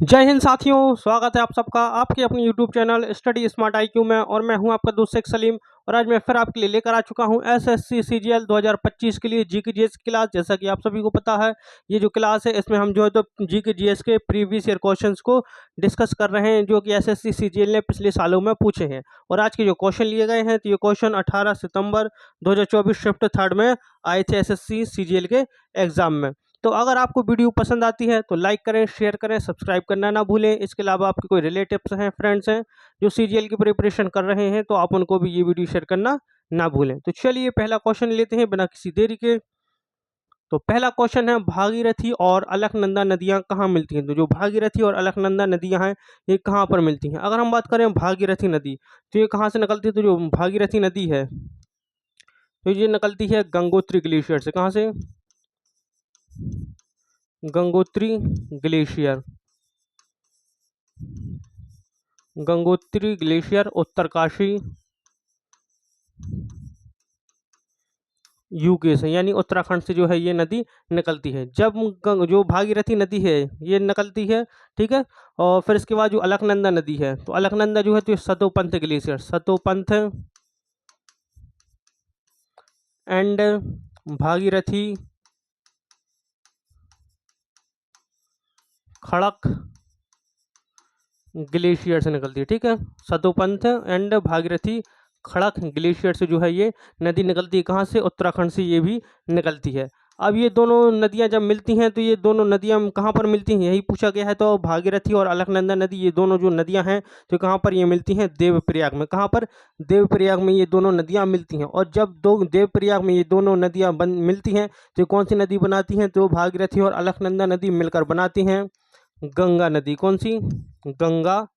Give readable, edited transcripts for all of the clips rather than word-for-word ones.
जय हिंद साथियों, स्वागत है आप सबका आपके अपने YouTube channel study smart IQ में। और मैं हूं आपका दोस्त शेख सलीम। और आज मैं फिर आपके लिए लेकर आ चुका हूं एसएससी सीजीएल 2025 के लिए जीके जीएस की क्लास। जैसा कि आप सभी को पता है, ये जो क्लास है इसमें हम जो है तो जीके जीएस के प्रीवियस ईयर क्वेश्चंस को डिस्कस कर रहे हैं, जो कि एसएससी सीजीएल ने पिछले सालों में पूछे हैं। और आज के जो क्वेश्चन लिए गए हैं, तो ये क्वेश्चन 18 सितंबर 2024 शिफ्ट 3 में आए थे एसएससी सीजीएल के एग्जाम में। तो अगर आपको वीडियो पसंद आती है तो लाइक करें, शेयर करें, सब्सक्राइब करना ना भूलें। इसके अलावा आपके कोई रिलेटिव्स हैं, फ्रेंड्स हैं जो सीजीएल की प्रिपरेशन कर रहे हैं, तो आप उनको भी ये वीडियो शेयर करना ना भूलें। तो चलिए पहला क्वेश्चन लेते हैं बिना किसी देरी के। तो पहला क्वेश्चन है, भागीरथी और अलकनंदा नदियां कहाँ मिलती हैं? तो जो भागीरथी और अलकनंदा नदियां हैं ये कहाँ पर मिलती हैं? अगर हम बात करें भागीरथी नदी, तो ये कहाँ से निकलती है? तो जो भागीरथी नदी है तो ये निकलती है गंगोत्री ग्लेशियर से। कहाँ से? Gangotri glacier. Gangotri glacier Uttarkashi UK से, यानी उत्तराखंड से जो है ये नदी निकलती है। जब जो भागीरथी नदी है ये निकलती है, ठीक है। और फिर इसके बाद जो अलकनंदा नदी है, तो अलकनंदा जो है तो Satopanth glacier, Satopanth and Bhagirathi Kharak glacier से निकलती है, ठीक है। सतोपंथ एंड भागीरथी खड़क ग्लेशियर से जो है ये नदी निकलती है। कहाँ से? उत्तराखंड से ये भी निकलती है। अब ये दोनों नदियां जब मिलती हैं तो ये दोनों नदियां कहाँ पर मिलती हैं, यही पूछा गया है। तो भागीरथी और अलकनंदा नदी, ये दोनों जो नदियां हैं तो कहाँ पर ये मिलती हैं? देवप्रयाग में। कहाँ पर? देवप्रयाग में ये दोनों नदियां मिलती हैं। और जब दो देवप्रयाग में ये दोनों नदियां मिलती हैं तो कौन सी नदी बनाती हैं? तो भागीरथी और अलकनंदा नदी मिलकर बनाती हैं गंगा नदी। कौन सी? गंगा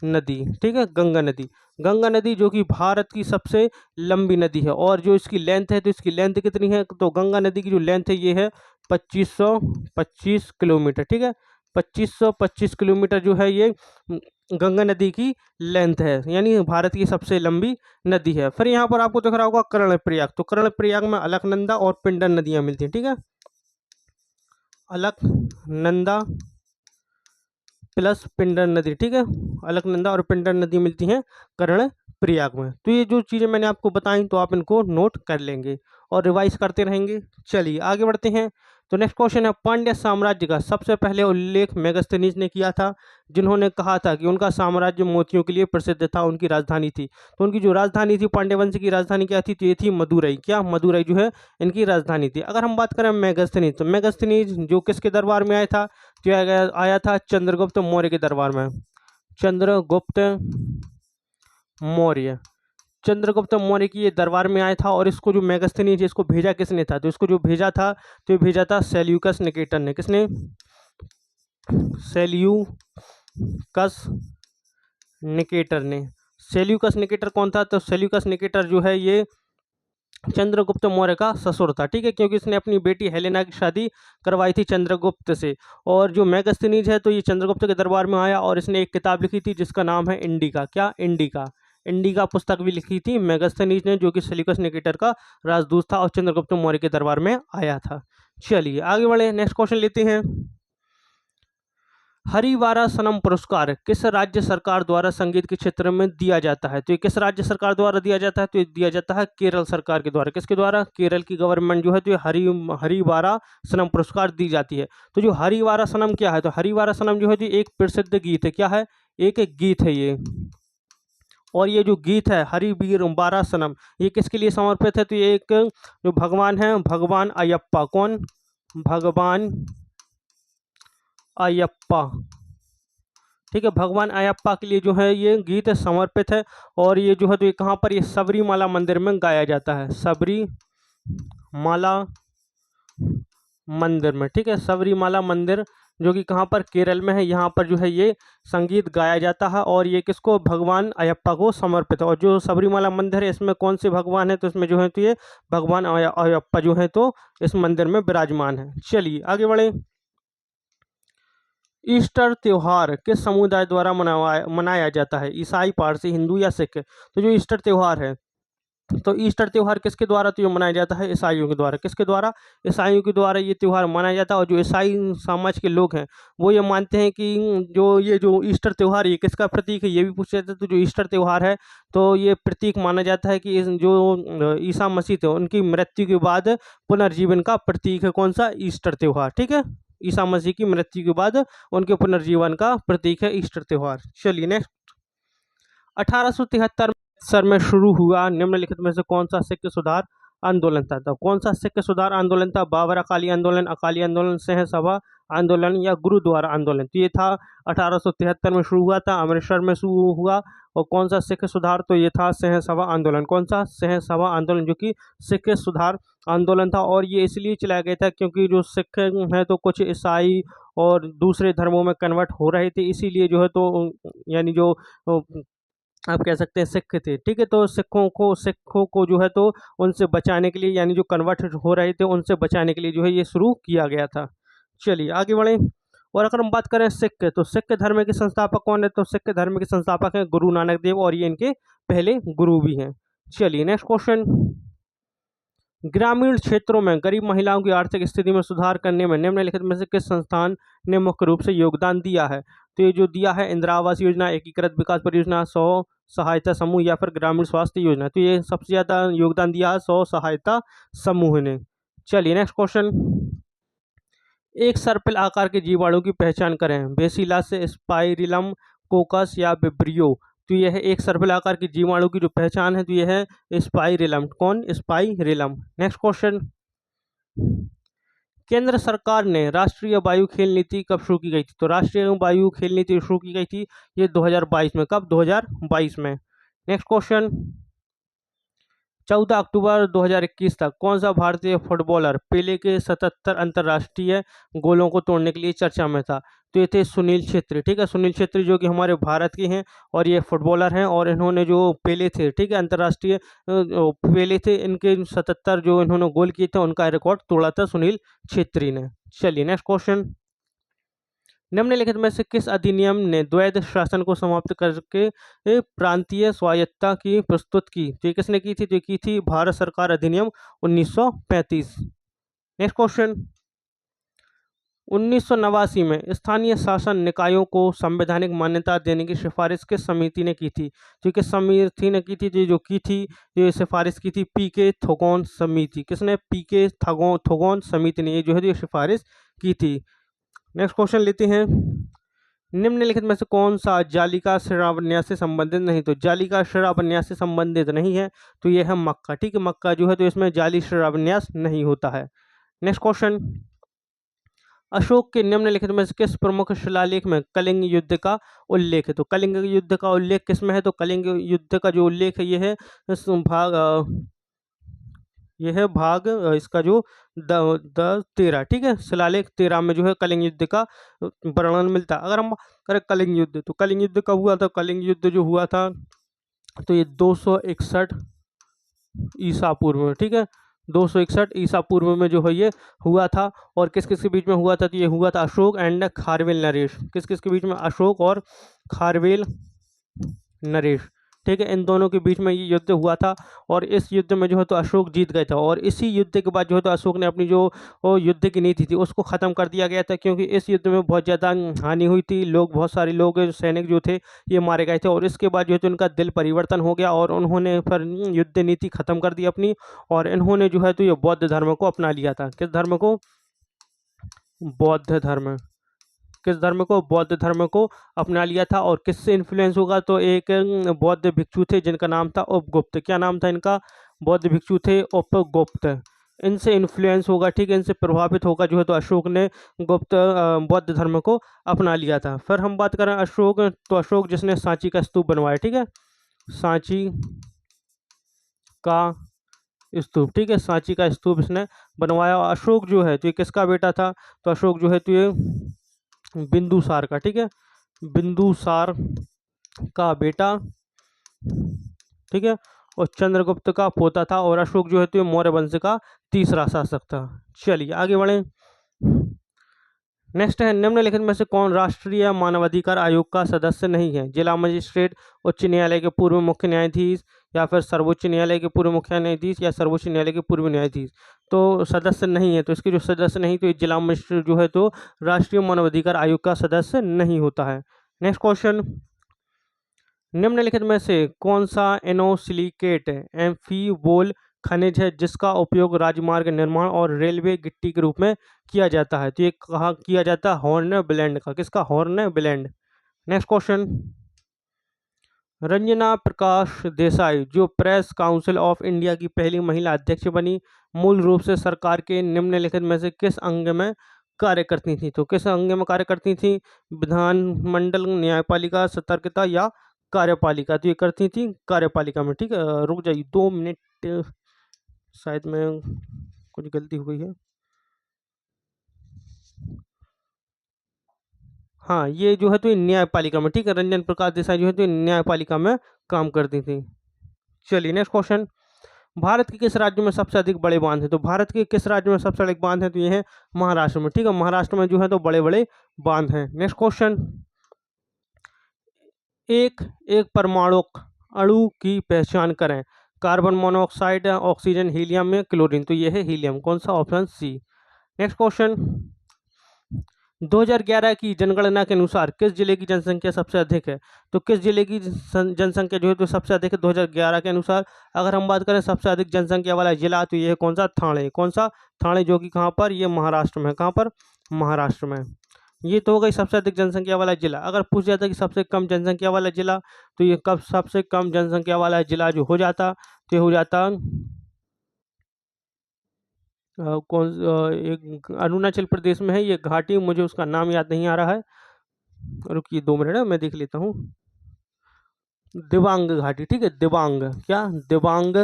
नदी, ठीक है। गंगा नदी, गंगा नदी जो कि भारत की सबसे लंबी नदी है। और जो इसकी लेंथ है, तो इसकी लेंथ कितनी है? तो गंगा नदी की जो लेंथ है ये है 2525 किलोमीटर, ठीक है। 2525 किलोमीटर जो है ये गंगा नदी की लेंथ है, यानी भारत की सबसे लंबी नदी है। फिर यहाँ पर आपको दिख रहा होगा कर्णप्रयाग। तो कर्णप्रयाग में अलकनंदा और पिंडर नदियां मिलती हैं, ठीक है। अलकनंदा प्लस पिंडर नदी, ठीक है। अलकनंदा और पिंडर नदी मिलती हैं कर्ण प्रयाग में। तो ये जो चीज़ें मैंने आपको बताई तो आप इनको नोट कर लेंगे और रिवाइज करते रहेंगे। चलिए आगे बढ़ते हैं। तो नेक्स्ट क्वेश्चन है, पांड्य साम्राज्य का सबसे पहले उल्लेख मेगस्थनीज ने किया था, जिन्होंने कहा था कि उनका साम्राज्य मोतियों के लिए प्रसिद्ध था, उनकी राजधानी थी। तो उनकी जो राजधानी थी, पांड्य वंश की राजधानी क्या थी? तो ये थी मदुरई। क्या? मदुरई जो है इनकी राजधानी थी। अगर हम बात करें मेगस्थनीज, तो मेगस्थनीज जो किसके दरबार में आया था? जो आया था चंद्रगुप्त मौर्य के दरबार में। चंद्रगुप्त मौर्य, चंद्रगुप्त मौर्य की ये दरबार में आया था। और इसको जो मेगस्थनीज है इसको भेजा किसने था? तो इसको जो भेजा था तो ये भेजा था सेल्यूकस निकेटर ने। किसने? सेल्यूकस निकेटर ने। सेल्यूकस निकेटर कौन था? तो सेल्यूकस निकेटर जो है ये चंद्रगुप्त मौर्य का ससुर था, ठीक है, क्योंकि इसने अपनी बेटी हेलेना की शादी करवाई थी चंद्रगुप्त से। और जो मेगस्थनीज है तो ये चंद्रगुप्त के दरबार में आया और इसने एक किताब लिखी थी जिसका नाम है इंडिका। क्या? इंडिका। इंडिका पुस्तक भी लिखी थी मेगस्थनीज ने, जो कि सेल्यूकस निकेटर का राजदूत था और चंद्रगुप्त मौर्य के दरबार में आया था। चलिए आगे बढ़े, नेक्स्ट क्वेश्चन लेते हैं। हरिवारासनम पुरस्कार किस राज्य सरकार द्वारा संगीत के क्षेत्र में दिया जाता है? तो ये किस राज्य सरकार द्वारा दिया जाता है? तो ये दिया जाता है केरल सरकार के द्वारा। किसके द्वारा? केरल की गवर्नमेंट जो है तो ये हरिवारासनम पुरस्कार दी जाती है। तो जो हरिवारासनम क्या है? तो हरिवारासनम जो है तो एक प्रसिद्ध गीत है। क्या है? एक गीत है ये। और ये जो गीत है हरिवीरवारासनम, ये किसके लिए समर्पित है? तो ये एक जो भगवान है, भगवान अयप्पा। कौन? भगवान अयप्पा, ठीक है। भगवान अयप्पा के लिए जो है ये गीत समर्पित है। और ये जो है तो ये कहाँ पर? ये सबरीमाला मंदिर में गाया जाता है। सबरीमाला मंदिर में, ठीक है। सबरीमाला मंदिर जो कि कहाँ पर? केरल में है। यहाँ पर जो है ये संगीत गाया जाता है और ये किसको? भगवान अयप्पा को समर्पित है। और जो सबरीमाला मंदिर है इसमें कौन से भगवान है? तो इसमें जो है तो ये भगवान अयप्पा जो है तो इस मंदिर में विराजमान है। चलिए आगे बढ़े। ईस्टर त्यौहार किस समुदाय द्वारा मनाया जाता है? ईसाई, पारसी, हिंदू या सिख? तो जो ईस्टर त्यौहार है तो ईस्टर त्यौहार किसके द्वारा तो ये मनाया जाता है ईसाइयों के द्वारा। किसके द्वारा? ईसाइयों के द्वारा ये त्यौहार मनाया जाता है। और जो ईसाई समाज के लोग हैं वो ये मानते हैं कि जो ईस्टर त्यौहार ये किसका प्रतीक है, ये भी पूछा जाता है। तो जो ईस्टर त्यौहार है तो ये प्रतीक माना जाता है कि जो ईसा मसीह थे उनकी मृत्यु के बाद पुनर्जीवन का प्रतीक है। कौन सा? ईस्टर त्यौहार। ठीक है, ईसा मसीह की मृत्यु के बाद उनके पुनर्जीवन का प्रतीक है ईस्टर त्यौहार। चलिए नेक्स्ट, 1873 सर में शुरू हुआ निम्नलिखित में से कौन सा सिख सुधार आंदोलन था? तो कौन सा सिख सुधार आंदोलन था? बाबर अकाली आंदोलन, अकाली आंदोलन, सिंह सभा आंदोलन या गुरुद्वारा आंदोलन? तो ये था 1873 में शुरू हुआ था, अमृतसर में शुरू हुआ। और कौन सा सिख सुधार? तो ये था सिंह सभा आंदोलन। कौन सा? सिंह सभा आंदोलन, जो कि सिख सुधार आंदोलन था। और ये इसलिए चलाया गया था क्योंकि जो सिख हैं तो कुछ ईसाई और दूसरे धर्मों में कन्वर्ट हो रहे थे, इसीलिए जो है तो यानी जो आप कह सकते हैं सिख थे। ठीक है, तो सिखों को जो है तो उनसे बचाने के लिए, यानी जो कन्वर्ट हो रहे थे उनसे बचाने के लिए जो है ये शुरू किया गया था। चलिए आगे बढ़ें। और अगर हम बात करें सिख, तो सिख धर्म के संस्थापक कौन है? तो सिख धर्म के संस्थापक हैं गुरु नानक देव, और ये इनके पहले गुरु भी हैं। चलिए नेक्स्ट क्वेश्चन, ग्रामीण क्षेत्रों में गरीब महिलाओं की आर्थिक स्थिति में सुधार करने में निम्नलिखित में से किस संस्थान ने मुख्य रूप से योगदान दिया है? तो ये जो दिया है इंदिरा आवास योजना, एकीकृत विकास परियोजना, 100 सहायता समूह या फिर ग्रामीण स्वास्थ्य योजना। तो ये सबसे ज़्यादा योगदान दिया है 100 सहायता समूह ने। चलिए नेक्स्ट क्वेश्चन, एक सर्पिल आकार के जीवाणु की पहचान करें। बेसिलस, स्पाइरिलम, कोकस या विब्रियो? तो यह है एक सर्पिल आकार की जीवाणु की जो पहचान है तो यह है स्पाइरिलम। कौन? स्पाइरिलम। नेक्स्ट क्वेश्चन, केंद्र सरकार ने राष्ट्रीय वायु खेल नीति कब शुरू की गई थी? तो राष्ट्रीय वायु खेल नीति शुरू की गई थी ये 2022 में। कब? 2022 में। नेक्स्ट क्वेश्चन, 14 अक्टूबर 2021 तक कौन सा भारतीय फुटबॉलर पेले के 77 अंतर्राष्ट्रीय गोलों को तोड़ने के लिए चर्चा में था? तो ये थे सुनील छेत्री। ठीक है, सुनील छेत्री जो कि हमारे भारत के हैं और ये फुटबॉलर हैं, और इन्होंने जो पेले थे, ठीक है, अंतर्राष्ट्रीय पेले थे, इनके 77 जो इन्होंने गोल किए थे उनका रिकॉर्ड तोड़ा था सुनील छेत्री ने। चलिए नेक्स्ट क्वेश्चन, निम्नलिखित में से किस अधिनियम ने द्वैध शासन को समाप्त करके प्रांतीय स्वायत्तता की प्रस्तुत की? तो ये किसने की थी? तो ये की थी भारत सरकार, अधिनियम 1935। नेक्स्ट क्वेश्चन, 1989 में स्थानीय शासन निकायों को संवैधानिक मान्यता देने की सिफारिश किस समिति ने की थी? तो किस समिति ने की थी? जो की थी, ये सिफारिश की थी पीके थोगोन समिति। किसने? पीके थोगोन समिति ने ये जो है ये सिफारिश की थी। नेक्स्ट क्वेश्चन लेते हैं, निम्नलिखित में से कौन सा जालिका शिलान्यास से संबंधित नहीं? तो जालिका शिलान्यास से संबंधित नहीं है तो यह है मक्का। ठीक है, मक्का जो है तो इसमें जाली शिलान्यास नहीं होता है। नेक्स्ट क्वेश्चन, अशोक के निम्नलिखित में से किस प्रमुख शिलालेख में कलिंग युद्ध का उल्लेख है? तो कलिंग युद्ध का उल्लेख किस में है? तो कलिंग युद्ध का जो उल्लेख है यह है भाग इसका जो द 13, ठीक है, शिलालेख 13 में जो है कलिंग युद्ध का वर्णन मिलता है। अगर हम करें कलिंग युद्ध, तो कलिंग युद्ध कब हुआ था? कलिंग युद्ध जो हुआ था तो ये 261 ईसा पूर्व में। ठीक है, 261 ईसा पूर्व में जो है ये हुआ था। और किस किस के बीच में हुआ था? तो ये हुआ था अशोक एंड खारवेल नरेश। किस किस के बीच में? अशोक और खारवेल नरेश। ठीक है, इन दोनों के बीच में ये युद्ध हुआ था। और इस युद्ध में जो है तो अशोक जीत गए थे। और इसी युद्ध के बाद जो है तो अशोक ने अपनी जो युद्ध की नीति थी उसको ख़त्म कर दिया गया था, क्योंकि इस युद्ध में बहुत ज़्यादा हानि हुई थी। बहुत सारे लोग सैनिक जो थे ये मारे गए थे। और इसके बाद जो है तो उनका दिल परिवर्तन हो गया और उन्होंने फिर युद्ध नीति ख़त्म कर दी अपनी, और इन्होंने जो है तो ये बौद्ध धर्म को अपना लिया था। किस धर्म को? बौद्ध धर्म। किस धर्म को? बौद्ध धर्म को अपना लिया था। और किससे इन्फ्लुएंस होगा? तो एक बौद्ध भिक्षु थे जिनका नाम था उपगुप्त। क्या नाम था इनका? बौद्ध भिक्षु थे उपगुप्त। इनसे इन्फ्लुएंस होगा, ठीक है, इनसे प्रभावित होगा जो है तो अशोक ने बौद्ध धर्म को अपना लिया था। फिर हम बात करें अशोक, तो अशोक जिसने सांची का स्तूप बनवाया, ठीक है, सांची का स्तूप, ठीक है, सांची का स्तूप इसने बनवाया। अशोक जो है तो ये किसका बेटा था? तो अशोक जो है तो ये बिंदुसार का, ठीक है, बिंदुसार का बेटा, ठीक है, और चंद्रगुप्त का पोता था। और अशोक जो है तो मौर्य वंश का तीसरा शासक था। चलिए आगे बढ़ें। नेक्स्ट है, निम्नलिखित में से कौन राष्ट्रीय मानवाधिकार आयोग का सदस्य नहीं है? जिला मजिस्ट्रेट, उच्च न्यायालय के पूर्व मुख्य न्यायाधीश या फिर सर्वोच्च न्यायालय के पूर्व मुख्य न्यायाधीश या सर्वोच्च न्यायालय के पूर्व न्यायाधीश। तो सदस्य नहीं है, तो इसके जो सदस्य नहीं, तो ये जिला मजिस्ट्रेट जो है तो राष्ट्रीय मानवाधिकार आयोग का सदस्य नहीं होता है। नेक्स्ट क्वेश्चन, निम्नलिखित में से कौन सा इनोसिलिकेट एम्फीबोल खनिज है जिसका उपयोग राजमार्ग निर्माण और रेलवे गिट्टी के रूप में किया जाता है? तो ये कहा किया जाता है हॉर्न ब्लेंड का। किसका? Hornblende. Next question, Ranjana Prakash Desai जो प्रेस काउंसिल ऑफ इंडिया की पहली महिला अध्यक्ष बनी, मूल रूप से सरकार के निम्नलिखित में से किस अंग में कार्य करती थी? तो किस अंग में कार्य करती थी? विधानमंडल, न्यायपालिका, सतर्कता या कार्यपालिका? तो ये करती थी कार्यपालिका में। ठीक है, रुक जाइए 2 मिनट, शायद में कुछ गलती हो गई है। हाँ, ये जो है तो न्यायपालिका में। ठीक है, रंजन प्रकाश देसाई जो है तो न्यायपालिका में काम करती थी। चलिए नेक्स्ट क्वेश्चन, भारत के किस राज्य में सबसे अधिक बड़े बांध हैं? तो भारत के किस राज्य में सबसे अधिक बांध हैं? तो ये है महाराष्ट्र में। ठीक है, महाराष्ट्र में जो है तो बड़े बड़े बांध हैं। नेक्स्ट क्वेश्चन, एक एक परमाणु अणु की पहचान करें। कार्बन मोनोऑक्साइड, ऑक्सीजन, हीलियम या क्लोरीन? तो ये है हीलियम। कौन सा? Option C. नेक्स्ट क्वेश्चन, 2011 की जनगणना के अनुसार किस जिले की जनसंख्या सबसे अधिक है? तो किस जिले की जनसंख्या जो है तो सबसे अधिक है 2011 के अनुसार? अगर हम बात करें सबसे अधिक जनसंख्या वाला जिला, तो ये है कौन सा? ठाणे। कौन सा? ठाणे, जो कि कहाँ पर? ये महाराष्ट्र में। कहाँ पर? महाराष्ट्र में। ये तो हो गई सबसे अधिक जनसंख्या वाला जिला। अगर पूछ जाता कि सबसे कम जनसंख्या वाला जिला, तो ये कब सबसे कम जनसंख्या वाला जिला जो हो जाता, तो ये हो जाता एक अरुणाचल प्रदेश में है ये घाटी, मुझे उसका नाम याद नहीं आ रहा है, रुकिए 2 मिनट मैं देख लेता हूँ। दिबांग घाटी। ठीक है, दिबांग, क्या? दिबांग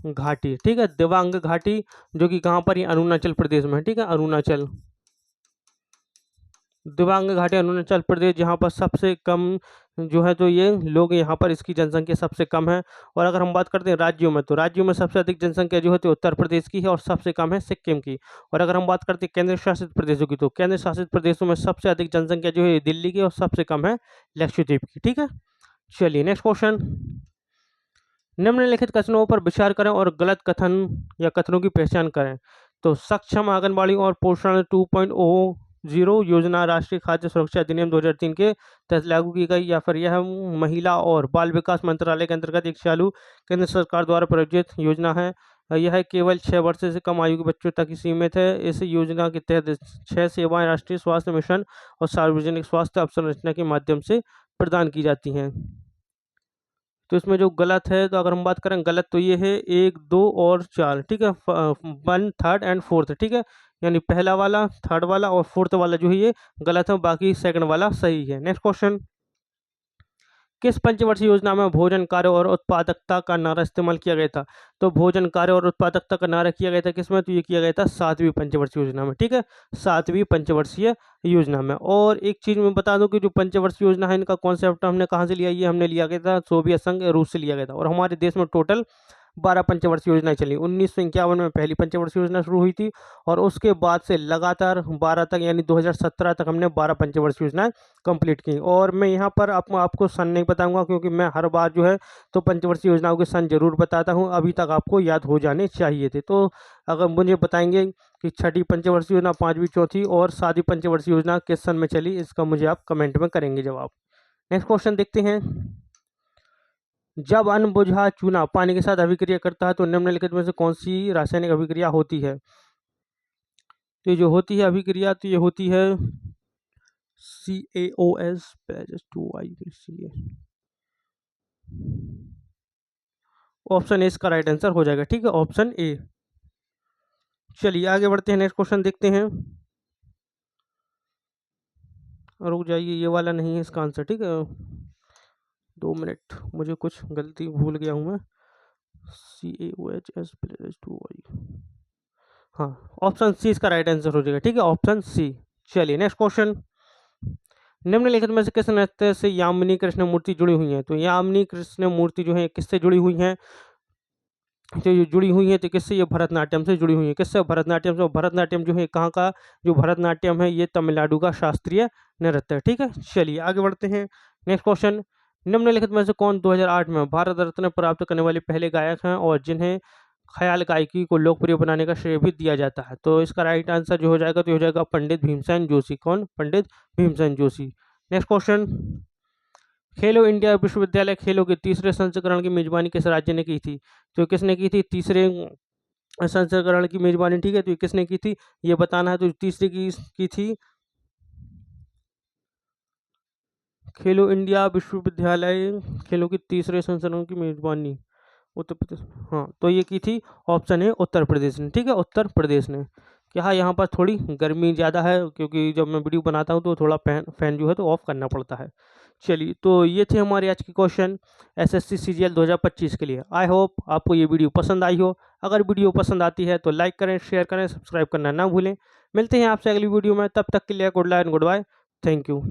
घाटी। ठीक है, दिबांग घाटी, जो कि कहाँ पर? ये अरुणाचल प्रदेश में है। ठीक है, अरुणाचल, दिबांग घाटी अरुणाचल प्रदेश, जहाँ पर सबसे कम जो है तो ये लोग यहाँ पर, इसकी जनसंख्या सबसे कम है। और अगर हम बात करते हैं राज्यों में, तो राज्यों में सबसे अधिक जनसंख्या जो है तो उत्तर प्रदेश की है और सबसे कम है सिक्किम की। और अगर हम बात करते हैं केंद्र शासित प्रदेशों की, तो केंद्र शासित प्रदेशों में सबसे अधिक जनसंख्या जो है दिल्ली की और सबसे कम है लक्षद्वीप की। ठीक है, चलिए नेक्स्ट क्वेश्चन, निम्नलिखित कथनों पर विचार करें और गलत कथन या कथनों की पहचान करें। तो सक्षम आंगनबाड़ी और पोषण 2.0 योजना राष्ट्रीय खाद्य सुरक्षा अधिनियम 2003 के तहत लागू की गई, या फिर यह महिला और बाल विकास मंत्रालय के अंतर्गत एक चालू केंद्र सरकार द्वारा प्रायोजित योजना है। यह केवल 6 वर्ष से कम आयु के बच्चों तक ही सीमित है। इस योजना के तहत 6 सेवाएं राष्ट्रीय स्वास्थ्य मिशन और सार्वजनिक स्वास्थ्य अवसंरचना के माध्यम से प्रदान की जाती हैं। तो इसमें जो गलत है, तो अगर हम बात करें गलत, तो ये है 1, 2 और 4। ठीक है, 1, 3 एंड 4। ठीक है, यानी पहला वाला, थर्ड वाला और फोर्थ वाला जो है ये गलत है, बाकी सेकंड वाला सही है। नेक्स्ट क्वेश्चन, किस पंचवर्षीय योजना में भोजन कार्य और उत्पादकता का नारा इस्तेमाल किया गया था? तो भोजन कार्य और उत्पादकता का नारा किया गया था किसमें? तो ये किया गया था 7वीं पंचवर्षीय योजना में। ठीक है, 7वीं पंचवर्षीय योजना में। और एक चीज़ मैं बता दूं कि जो पंचवर्षीय योजना है, इनका कॉन्सेप्ट हमने कहाँ से लिया? ये हमने लिया गया था सोवियत संघ, रूस से लिया गया था। और हमारे देश में टोटल 12 पंचवर्षीय योजनाएं चली। 1951 में पहली पंचवर्षीय योजना शुरू हुई थी और उसके बाद से लगातार 12 तक, यानी 2017 तक हमने 12 पंचवर्षीय योजनाएं कंप्लीट की। और मैं यहाँ पर आपको सन नहीं बताऊंगा, क्योंकि मैं हर बार जो है तो पंचवर्षीय योजनाओं के सन जरूर बताता हूँ, अभी तक आपको याद हो जाने चाहिए थे। तो अगर मुझे बताएंगे कि छठी पंचवर्षीय योजना, 5वीं, चौथी और 7वीं पंचवर्षीय योजना किस सन में चली, इसका मुझे आप कमेंट में करेंगे जवाब। नेक्स्ट क्वेश्चन देखते हैं, जब अनबुझा चूना पानी के साथ अभिक्रिया करता है तो निम्नलिखित में से कौन सी रासायनिक अभिक्रिया होती है? तो ये जो होती है अभिक्रिया, तो ये होती है CaOS+2I। ऑप्शन ए इसका राइट आंसर हो जाएगा। ठीक है, ऑप्शन ए। चलिए आगे बढ़ते हैं, नेक्स्ट क्वेश्चन देखते हैं। रुक जाइए, ये वाला नहीं है इसका आंसर। ठीक है, 2 मिनट, मुझे कुछ गलती भूल गया हूँ मैं। CaOH+2I, हाँ, ऑप्शन सी इसका राइट आंसर हो जाएगा। ठीक है, ऑप्शन सी। चलिए नेक्स्ट क्वेश्चन, निम्नलिखित में से किस नृत्य से यामिनी कृष्ण मूर्ति जुड़ी हुई है? तो यामिनी कृष्ण मूर्ति जो है किससे जुड़ी हुई है? तो ये जुड़ी हुई है तो किससे? ये भरतनाट्यम से जुड़ी हुई है। किससे? भरतनाट्यम से। भरतनाट्यम जो है कहाँ का जो भरतनाट्यम है, ये तमिलनाडु का शास्त्रीय नृत्य है। ठीक है, चलिए आगे बढ़ते हैं, नेक्स्ट क्वेश्चन, निम्नलिखित में से कौन 2008 में भारत रत्न प्राप्त करने वाले पहले गायक हैं और जिन्हें ख्याल गायकी को लोकप्रिय बनाने का श्रेय भी दिया जाता है? तो इसका राइट आंसर जो हो जाएगा तो हो जाएगा पंडित भीमसेन जोशी। कौन? पंडित भीमसेन जोशी। नेक्स्ट क्वेश्चन, खेलो इंडिया विश्वविद्यालय खेलों के तीसरे संस्करण की मेजबानी किस राज्य ने की थी? तो किसने की थी तीसरे संस्करण की मेजबानी? ठीक है, तो ये किसने की थी ये बताना है। तो तीसरी की थी खेलो इंडिया विश्वविद्यालय खेलों की तीसरे संस्करण की मेजबानी उत्तर प्रदेश। हाँ, तो ये की थी, ऑप्शन है उत्तर प्रदेश ने। ठीक है, उत्तर प्रदेश ने। क्या हाँ, यहाँ पर थोड़ी गर्मी ज़्यादा है क्योंकि जब मैं वीडियो बनाता हूँ तो थोड़ा फैन जो है तो ऑफ करना पड़ता है। चलिए, तो ये थे हमारे आज के क्वेश्चन एसएससी सीजीएल 2025 के लिए। आई होप आपको ये वीडियो पसंद आई हो। अगर वीडियो पसंद आती है तो लाइक करें, शेयर करें, सब्सक्राइब करना ना भूलें। मिलते हैं आपसे अगली वीडियो में, तब तक के लिए goodbye and goodbye. Thank you.